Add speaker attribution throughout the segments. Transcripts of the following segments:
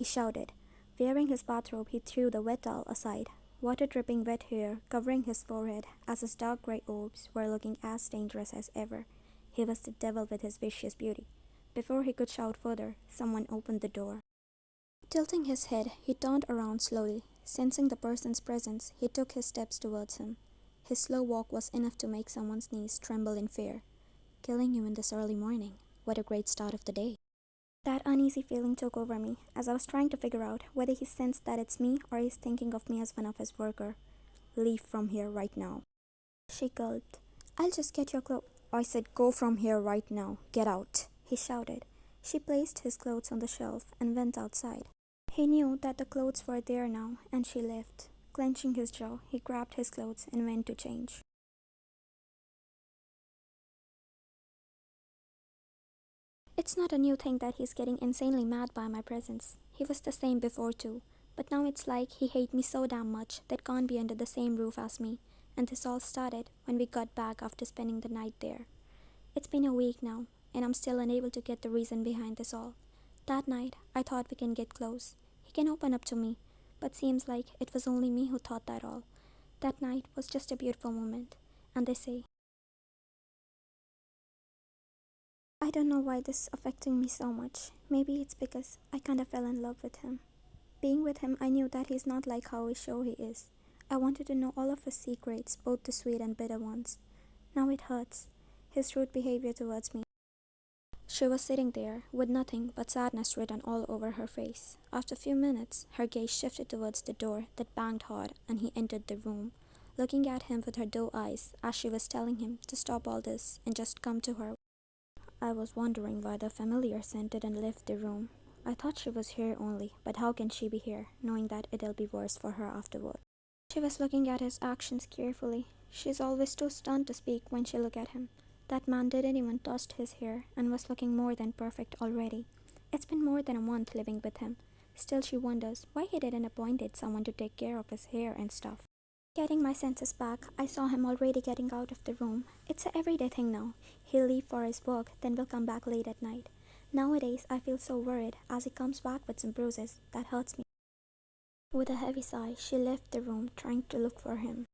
Speaker 1: he shouted. Wearing his bathrobe, he threw the wet towel aside, water dripping wet hair covering his forehead as his dark grey orbs were looking as dangerous as ever. He was the devil with his vicious beauty. Before he could shout further, someone opened the door. Tilting his head, he turned around slowly. Sensing the person's presence, he took his steps towards him. His slow walk was enough to make someone's knees tremble in fear. Killing you in this early morning. What a great start of the day. That uneasy feeling took over me as I was trying to figure out whether he sensed that it's me or he's thinking of me as one of his worker. Leave from here right now. She gulped. I'll just get your clothes. I said go from here right now. Get out, he shouted. She placed his clothes on the shelf and went outside. He knew that the clothes were there now, and she left. Clenching his jaw, he grabbed his clothes and went to change. It's not a new thing that he's getting insanely mad by my presence. He was the same before too, but now it's like he hates me so damn much that can't be under the same roof as me, and this all started when we got back after spending the night there. It's been a week now, and I'm still unable to get the reason behind this all. That night, I thought we can get close. He can open up to me, but seems like it was only me who thought that all. That night was just a beautiful moment, and they say, I don't know why this is affecting me so much. Maybe it's because I kinda fell in love with him. Being with him, I knew that he's not like how we show he is. I wanted to know all of his secrets, both the sweet and bitter ones. Now it hurts, his rude behavior towards me. She was sitting there, with nothing but sadness written all over her face. After a few minutes, her gaze shifted towards the door that banged hard, and he entered the room, looking at him with her doe eyes as she was telling him to stop all this and just come to her. I was wondering why the familiar scent didn't leave the room. I thought she was here only, but how can she be here, knowing that it'll be worse for her afterward? She was looking at his actions carefully. She's always too stunned to speak when she looked at him. That man didn't even touch his hair and was looking more than perfect already. It's been more than a month living with him. Still she wonders why he didn't appointed someone to take care of his hair and stuff. Getting my senses back, I saw him already getting out of the room. It's a everyday thing now. He'll leave for his work, then will come back late at night. Nowadays, I feel so worried as he comes back with some bruises. That hurts me. With a heavy sigh, she left the room, trying to look for him.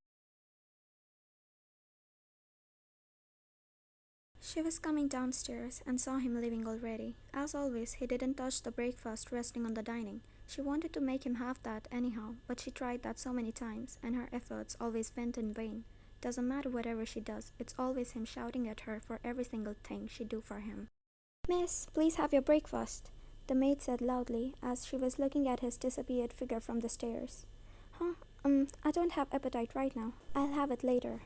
Speaker 1: She was coming downstairs and saw him leaving already. As always, he didn't touch the breakfast resting on the dining. She wanted to make him have that anyhow, but she tried that so many times, and her efforts always went in vain. Doesn't matter whatever she does, it's always him shouting at her for every single thing she do for him. Miss, please have your breakfast, the maid said loudly as she was looking at his disappeared figure from the stairs. Huh? I don't have appetite right now. I'll have it later.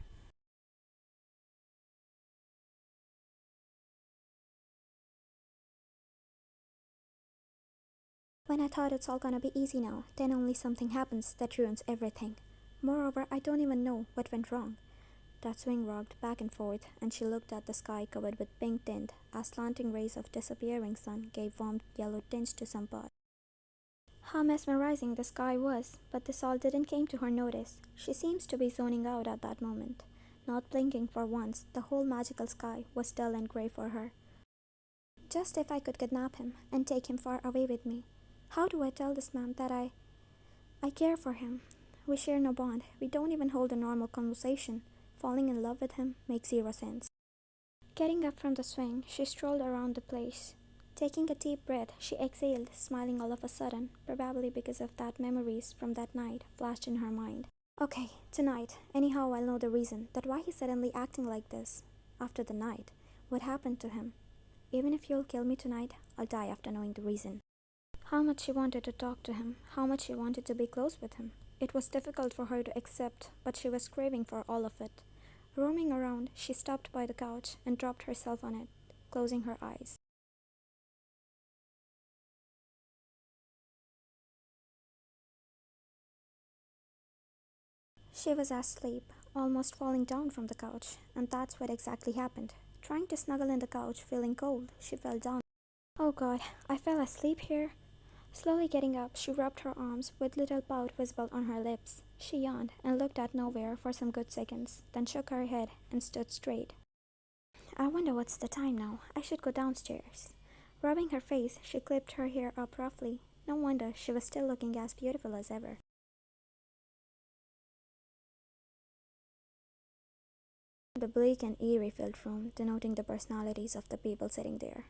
Speaker 1: When I thought it's all gonna be easy now, then only something happens that ruins everything. Moreover, I don't even know what went wrong. That swing rocked back and forth, and she looked at the sky covered with pink tint as slanting rays of disappearing sun gave warm yellow tinge to some parts. How mesmerizing the sky was, but this all didn't came to her notice. She seems to be zoning out at that moment. Not blinking for once, the whole magical sky was dull and grey for her. Just if I could kidnap him and take him far away with me. How do I tell this man that I care for him? We share no bond. We don't even hold a normal conversation. Falling in love with him makes zero sense. Getting up from the swing, she strolled around the place. Taking a deep breath, she exhaled, smiling all of a sudden, probably because of that memories from that night flashed in her mind. Okay, tonight. Anyhow, I'll know the reason that why he's suddenly acting like this. After the night, what happened to him? Even if you'll kill me tonight, I'll die after knowing the reason. How much she wanted to talk to him, how much she wanted to be close with him. It was difficult for her to accept, but she was craving for all of it. Roaming around, she stopped by the couch and dropped herself on it, closing her eyes. She was asleep, almost falling down from the couch, and that's what exactly happened. Trying to snuggle in the couch, feeling cold, she fell down. Oh God, I fell asleep here. Slowly getting up, she rubbed her arms with little pout visible on her lips. She yawned and looked at nowhere for some good seconds, then shook her head and stood straight. I wonder what's the time now. I should go downstairs. Rubbing her face, she clipped her hair up roughly. No wonder she was still looking as beautiful as ever. The bleak and eerie-filled room, denoting the personalities of the people sitting there.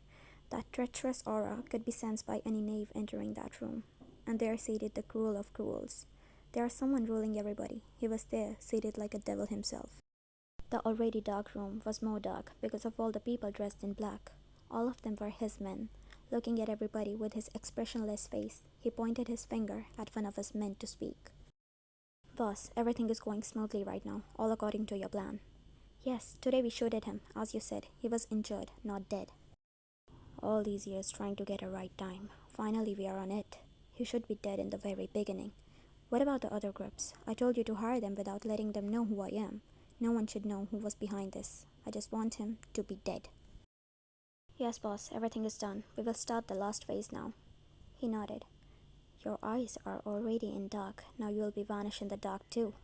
Speaker 1: That treacherous aura could be sensed by any knave entering that room. And there seated the cruel of cruels. There was someone ruling everybody. He was there, seated like a devil himself. The already dark room was more dark because of all the people dressed in black. All of them were his men. Looking at everybody with his expressionless face, he pointed his finger at one of his men to speak. Boss, everything is going smoothly right now, all according to your plan. Yes, today we shot at him, as you said. He was injured, not dead. All these years trying to get a right time. Finally we are on it. He should be dead in the very beginning. What about the other groups? I told you to hire them without letting them know who I am. No one should know who was behind this. I just want him to be dead. Yes, boss, everything is done. We will start the last phase now. He nodded. Your eyes are already in dark. Now you will be vanished in the dark too.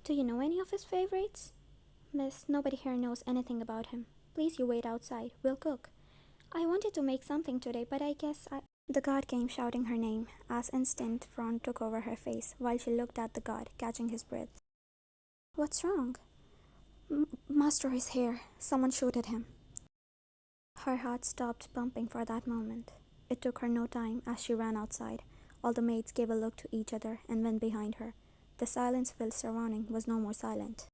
Speaker 1: Do you know any of his favorites? Miss, nobody here knows anything about him. Please, you wait outside. We'll cook. I wanted to make something today, but I guess I... The guard came shouting her name as instant frown took over her face while she looked at the guard, catching his breath. What's wrong? Master is here. Someone shot at him. Her heart stopped pumping for that moment. It took her no time as she ran outside. All the maids gave a look to each other and went behind her. The silence-filled surrounding was no more silent.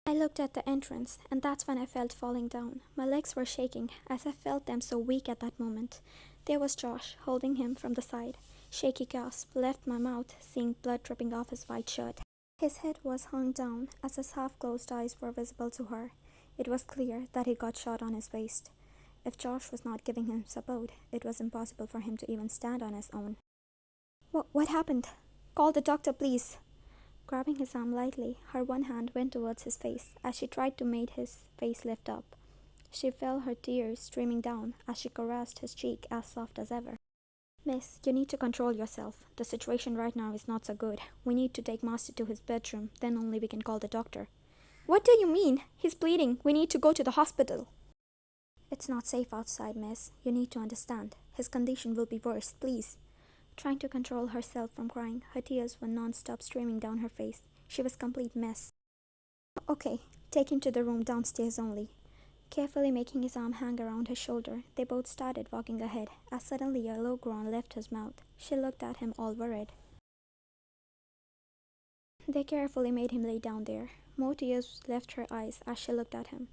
Speaker 1: I looked at the entrance, and that's when I felt falling down. My legs were shaking, as I felt them so weak at that moment. There was Josh, holding him from the side. Shaky gasp left my mouth, seeing blood dripping off his white shirt. His head was hung down, as his half-closed eyes were visible to her. It was clear that he got shot on his waist. If Josh was not giving him support, it was impossible for him to even stand on his own. What happened? Call the doctor, please. Grabbing his arm lightly, her one hand went towards his face as she tried to make his face lift up. She felt her tears streaming down as she caressed his cheek as soft as ever. Miss, you need to control yourself. The situation right now is not so good. We need to take Master to his bedroom, then only we can call the doctor. What do you mean? He's bleeding. We need to go to the hospital. It's not safe outside, miss. You need to understand. His condition will be worse, please. Trying to control herself from crying, her tears were non-stop streaming down her face. She was a complete mess. Okay, take him to the room downstairs only. Carefully making his arm hang around his shoulder, they both started walking ahead, as suddenly a low groan left his mouth. She looked at him all worried. They carefully made him lay down there. More tears left her eyes as she looked at him.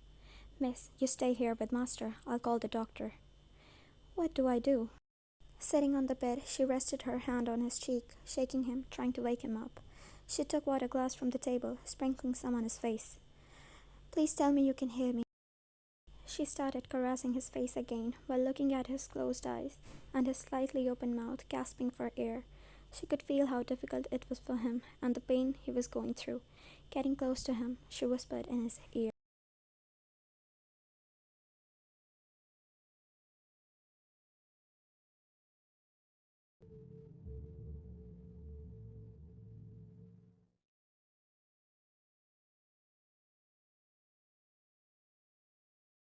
Speaker 1: Miss, you stay here with Master. I'll call the doctor. What do I do? Sitting on the bed, she rested her hand on his cheek, shaking him, trying to wake him up. She took water glass from the table, sprinkling some on his face. Please tell me you can hear me. She started caressing his face again while looking at his closed eyes and his slightly open mouth, gasping for air. She could feel how difficult it was for him and the pain he was going through. Getting close to him, she whispered in his ear.